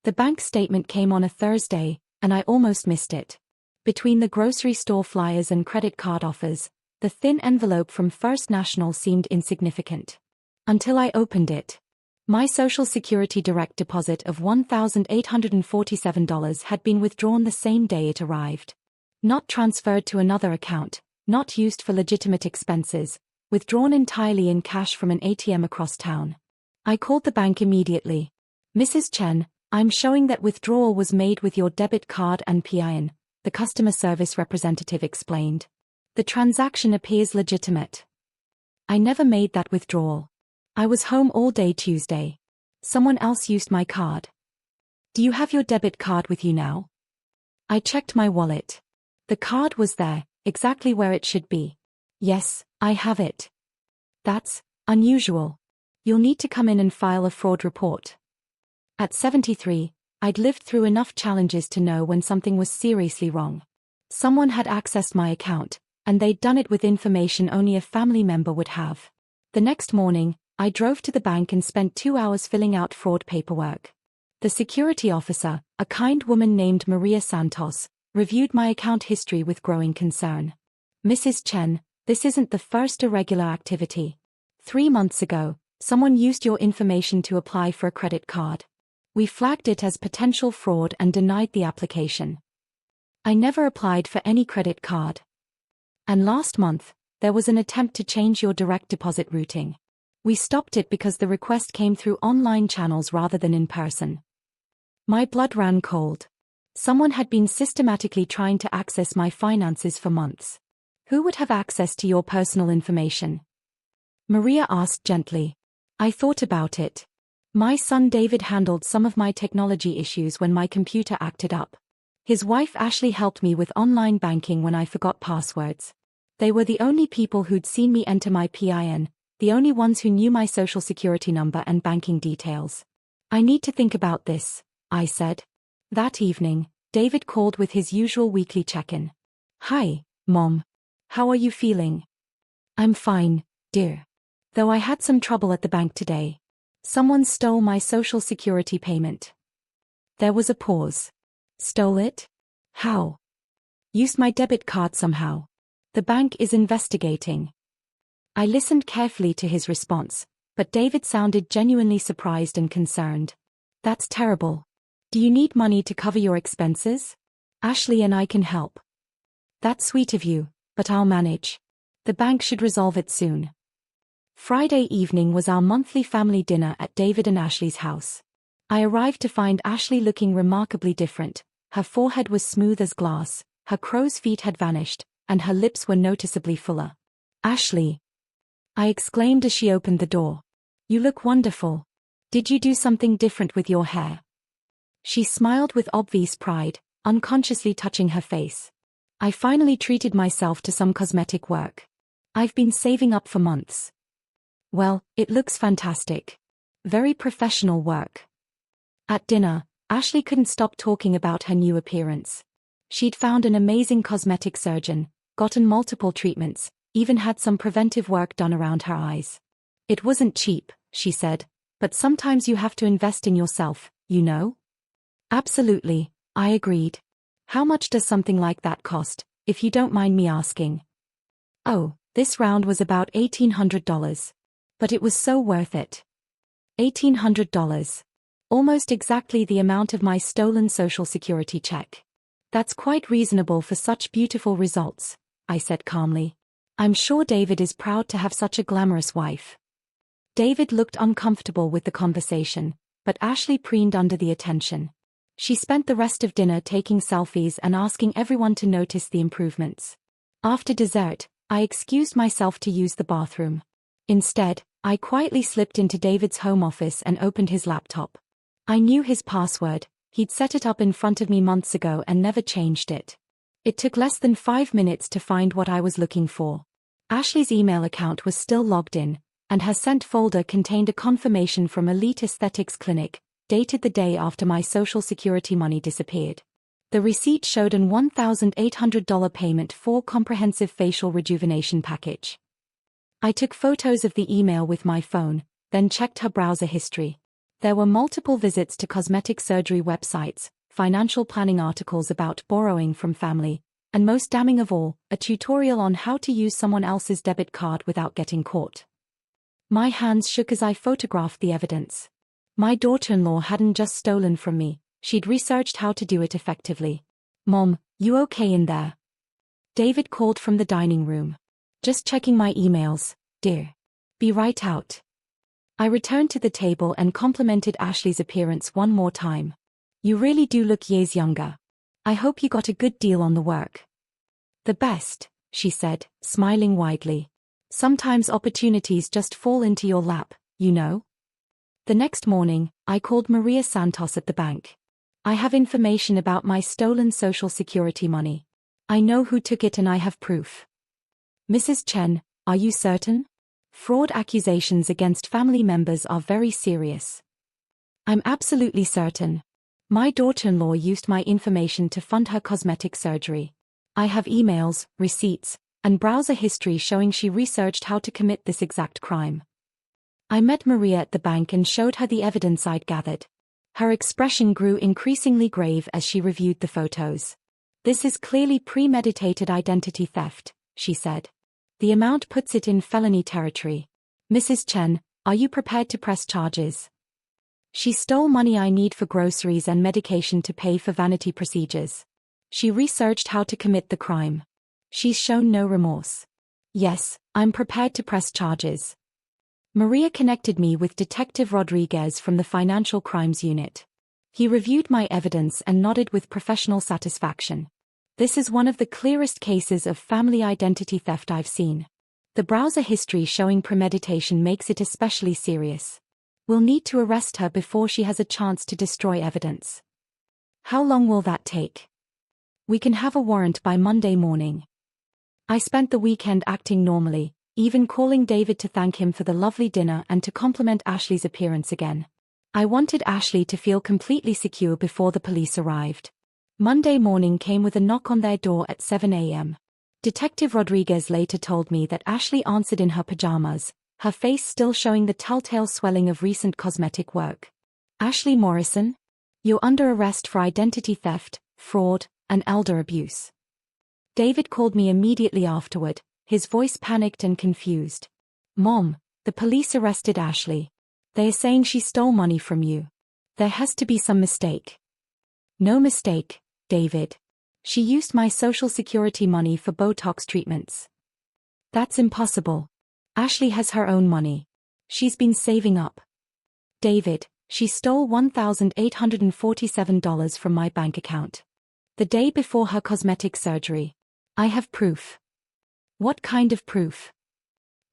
The bank statement came on a Thursday, and I almost missed it. Between the grocery store flyers and credit card offers, the thin envelope from First National seemed insignificant. Until I opened it. My Social Security direct deposit of $1,847 had been withdrawn the same day it arrived. Not transferred to another account, not used for legitimate expenses, withdrawn entirely in cash from an ATM across town. I called the bank immediately. "Mrs. Chen, I'm showing that withdrawal was made with your debit card and PIN," the customer service representative explained. "The transaction appears legitimate. I never made that withdrawal. I was home all day Tuesday. Someone else used my card. Do you have your debit card with you now?" I checked my wallet. The card was there, exactly where it should be. "Yes, I have it." "That's unusual. You'll need to come in and file a fraud report." At 73, I'd lived through enough challenges to know when something was seriously wrong. Someone had accessed my account, and they'd done it with information only a family member would have. The next morning, I drove to the bank and spent 2 hours filling out fraud paperwork. The security officer, a kind woman named Maria Santos, reviewed my account history with growing concern. "Mrs. Chen, this isn't the first irregular activity. 3 months ago, someone used your information to apply for a credit card. We flagged it as potential fraud and denied the application. I never applied for any credit card. And last month, there was an attempt to change your direct deposit routing. We stopped it because the request came through online channels rather than in person." My blood ran cold. Someone had been systematically trying to access my finances for months. "Who would have access to your personal information?" Maria asked gently. I thought about it. My son David handled some of my technology issues when my computer acted up. His wife Ashley helped me with online banking when I forgot passwords. They were the only people who'd seen me enter my PIN, the only ones who knew my social security number and banking details. "I need to think about this," I said. That evening, David called with his usual weekly check-in. "Hi, Mom. How are you feeling?" "I'm fine, dear. Though I had some trouble at the bank today. Someone stole my social security payment." There was a pause. "Stole it? How?" "Used my debit card somehow. The bank is investigating." I listened carefully to his response, but David sounded genuinely surprised and concerned. "That's terrible. Do you need money to cover your expenses? Ashley and I can help." "That's sweet of you, but I'll manage. The bank should resolve it soon." Friday evening was our monthly family dinner at David and Ashley's house. I arrived to find Ashley looking remarkably different. Her forehead was smooth as glass, her crow's feet had vanished, and her lips were noticeably fuller. "Ashley," I exclaimed as she opened the door. "You look wonderful. Did you do something different with your hair?" She smiled with obvious pride, unconsciously touching her face. "I finally treated myself to some cosmetic work. I've been saving up for months." "Well, it looks fantastic. Very professional work." At dinner, Ashley couldn't stop talking about her new appearance. She'd found an amazing cosmetic surgeon, gotten multiple treatments, even had some preventive work done around her eyes. "It wasn't cheap," she said, "but sometimes you have to invest in yourself, you know?" "Absolutely," I agreed. "How much does something like that cost, if you don't mind me asking?" "Oh, this round was about $1,800. But it was so worth it." $1,800. Almost exactly the amount of my stolen Social Security check. "That's quite reasonable for such beautiful results," I said calmly. "I'm sure David is proud to have such a glamorous wife." David looked uncomfortable with the conversation, but Ashley preened under the attention. She spent the rest of dinner taking selfies and asking everyone to notice the improvements. After dessert, I excused myself to use the bathroom. Instead, I quietly slipped into David's home office and opened his laptop. I knew his password. He'd set it up in front of me months ago and never changed it. It took less than 5 minutes to find what I was looking for. Ashley's email account was still logged in, and her sent folder contained a confirmation from Elite Aesthetics Clinic, dated the day after my Social Security money disappeared. The receipt showed an $1,800 payment for comprehensive facial rejuvenation package. I took photos of the email with my phone, then checked her browser history. There were multiple visits to cosmetic surgery websites, financial planning articles about borrowing from family, and most damning of all, a tutorial on how to use someone else's debit card without getting caught. My hands shook as I photographed the evidence. My daughter-in-law hadn't just stolen from me, she'd researched how to do it effectively. "Mom, you okay in there?" David called from the dining room. "Just checking my emails, dear. Be right out." I returned to the table and complimented Ashley's appearance one more time. "You really do look years younger. I hope you got a good deal on the work." "The best," she said, smiling widely. "Sometimes opportunities just fall into your lap, you know." The next morning, I called Maria Santos at the bank. "I have information about my stolen Social Security money. I know who took it and I have proof." "Mrs. Chen, are you certain? Fraud accusations against family members are very serious." "I'm absolutely certain. My daughter-in-law used my information to fund her cosmetic surgery. I have emails, receipts, and browser history showing she researched how to commit this exact crime." I met Maria at the bank and showed her the evidence I'd gathered. Her expression grew increasingly grave as she reviewed the photos. "This is clearly premeditated identity theft," she said. "The amount puts it in felony territory. Mrs. Chen, are you prepared to press charges? She stole money I need for groceries and medication to pay for vanity procedures. She researched how to commit the crime. She's shown no remorse. Yes, I'm prepared to press charges." Maria connected me with Detective Rodriguez from the Financial Crimes Unit. He reviewed my evidence and nodded with professional satisfaction. "This is one of the clearest cases of family identity theft I've seen. The browser history showing premeditation makes it especially serious. We'll need to arrest her before she has a chance to destroy evidence." "How long will that take?" "We can have a warrant by Monday morning." I spent the weekend acting normally, even calling David to thank him for the lovely dinner and to compliment Ashley's appearance again. I wanted Ashley to feel completely secure before the police arrived. Monday morning came with a knock on their door at 7 a.m. Detective Rodriguez later told me that Ashley answered in her pajamas, her face still showing the telltale swelling of recent cosmetic work. "Ashley Morrison? You're under arrest for identity theft, fraud, and elder abuse." David called me immediately afterward, his voice panicked and confused. "Mom, the police arrested Ashley. They are saying she stole money from you. There has to be some mistake." "No mistake, David. She used my Social Security money for botox treatments." "That's impossible. Ashley has her own money. She's been saving up." "David, she stole $1,847 from my bank account. The day before her cosmetic surgery. I have proof." "What kind of proof?"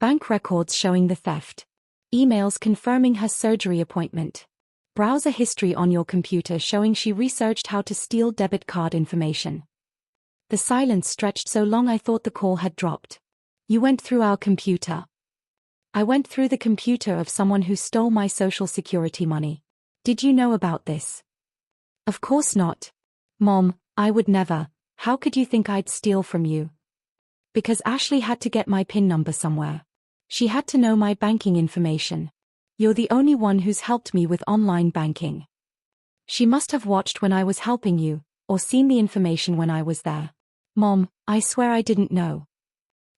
"Bank records showing the theft. Emails confirming her surgery appointment. Browser history on your computer showing she researched how to steal debit card information." The silence stretched so long I thought the call had dropped. "You went through our computer." "I went through the computer of someone who stole my Social Security money. Did you know about this?" "Of course not. Mom, I would never. How could you think I'd steal from you?" "Because Ashley had to get my PIN number somewhere. She had to know my banking information. You're the only one who's helped me with online banking. She must have watched when I was helping you, or seen the information when I was there." "Mom, I swear I didn't know."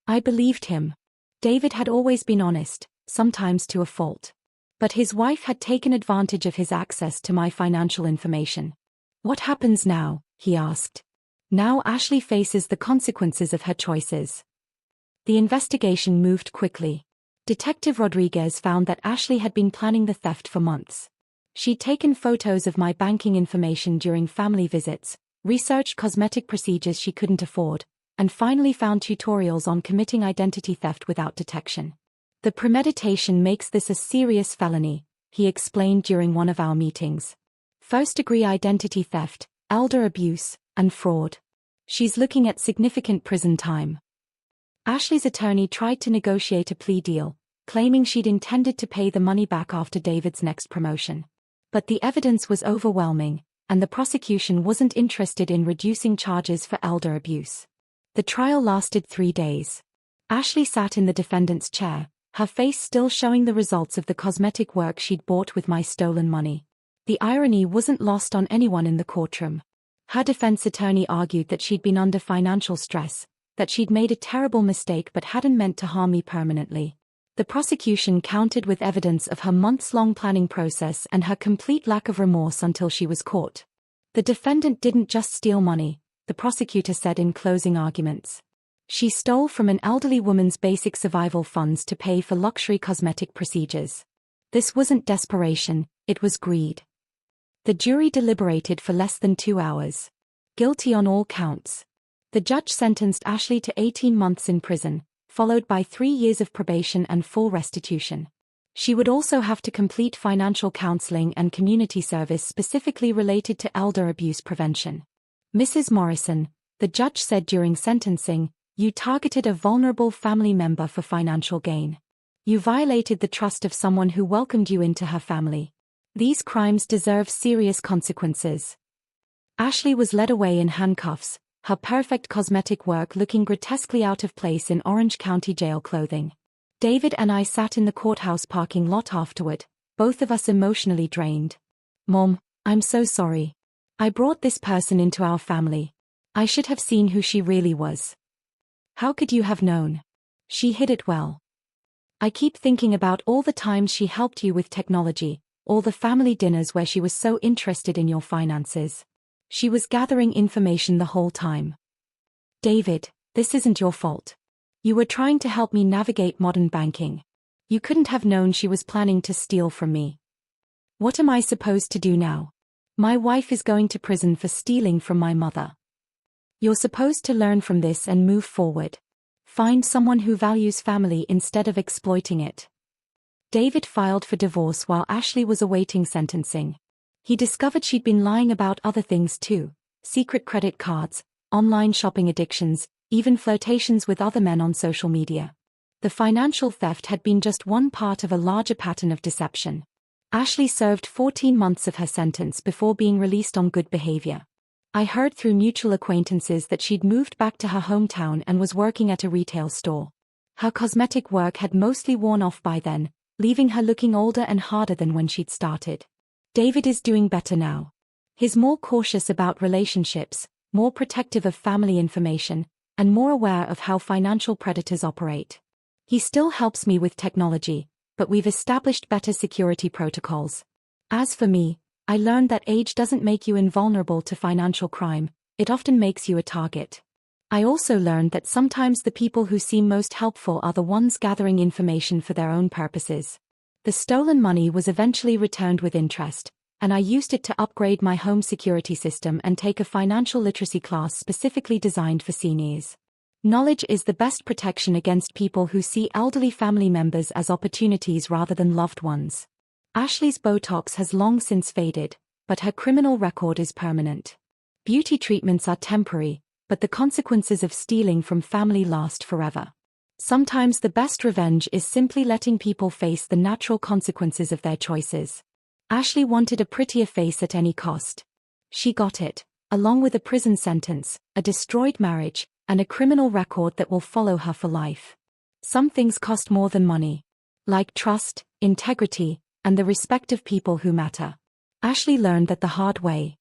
I believed him. David had always been honest, sometimes to a fault. But his wife had taken advantage of his access to my financial information. "What happens now?" he asked. "Now Ashley faces the consequences of her choices." The investigation moved quickly. Detective Rodriguez found that Ashley had been planning the theft for months. She'd taken photos of my banking information during family visits, researched cosmetic procedures she couldn't afford, and finally found tutorials on committing identity theft without detection. "The premeditation makes this a serious felony," he explained during one of our meetings. "First-degree identity theft, elder abuse, and fraud. She's looking at significant prison time." Ashley's attorney tried to negotiate a plea deal, claiming she'd intended to pay the money back after David's next promotion. But the evidence was overwhelming, and the prosecution wasn't interested in reducing charges for elder abuse. The trial lasted 3 days. Ashley sat in the defendant's chair, her face still showing the results of the cosmetic work she'd bought with my stolen money. The irony wasn't lost on anyone in the courtroom. Her defense attorney argued that she'd been under financial stress, that she'd made a terrible mistake but hadn't meant to harm me permanently. The prosecution countered with evidence of her months-long planning process and her complete lack of remorse until she was caught. The defendant didn't just steal money, the prosecutor said in closing arguments. She stole from an elderly woman's basic survival funds to pay for luxury cosmetic procedures. This wasn't desperation, it was greed. The jury deliberated for less than 2 hours. Guilty on all counts. The judge sentenced Ashley to 18 months in prison, followed by 3 years of probation and full restitution. She would also have to complete financial counseling and community service specifically related to elder abuse prevention. Mrs. Morrison, the judge said during sentencing, you targeted a vulnerable family member for financial gain. You violated the trust of someone who welcomed you into her family. These crimes deserve serious consequences. Ashley was led away in handcuffs, her perfect cosmetic work looking grotesquely out of place in Orange County Jail clothing. David and I sat in the courthouse parking lot afterward, both of us emotionally drained. Mom, I'm so sorry. I brought this person into our family. I should have seen who she really was. How could you have known? She hid it well. I keep thinking about all the times she helped you with technology, all the family dinners where she was so interested in your finances. She was gathering information the whole time. David, this isn't your fault. You were trying to help me navigate modern banking. You couldn't have known she was planning to steal from me. What am I supposed to do now? My wife is going to prison for stealing from my mother. You're supposed to learn from this and move forward. Find someone who values family instead of exploiting it. David filed for divorce while Ashley was awaiting sentencing. He discovered she'd been lying about other things too: secret credit cards, online shopping addictions, even flirtations with other men on social media. The financial theft had been just one part of a larger pattern of deception. Ashley served 14 months of her sentence before being released on good behavior. I heard through mutual acquaintances that she'd moved back to her hometown and was working at a retail store. Her cosmetic work had mostly worn off by then, leaving her looking older and harder than when she'd started. David is doing better now. He's more cautious about relationships, more protective of family information, and more aware of how financial predators operate. He still helps me with technology, but we've established better security protocols. As for me, I learned that age doesn't make you invulnerable to financial crime, it often makes you a target. I also learned that sometimes the people who seem most helpful are the ones gathering information for their own purposes. The stolen money was eventually returned with interest, and I used it to upgrade my home security system and take a financial literacy class specifically designed for seniors. Knowledge is the best protection against people who see elderly family members as opportunities rather than loved ones. Ashley's botox has long since faded, but her criminal record is permanent. Beauty treatments are temporary, but the consequences of stealing from family last forever. Sometimes the best revenge is simply letting people face the natural consequences of their choices. Ashley wanted a prettier face at any cost. She got it, along with a prison sentence, a destroyed marriage, and a criminal record that will follow her for life. Some things cost more than money, like trust, integrity, and the respect of people who matter. Ashley learned that the hard way.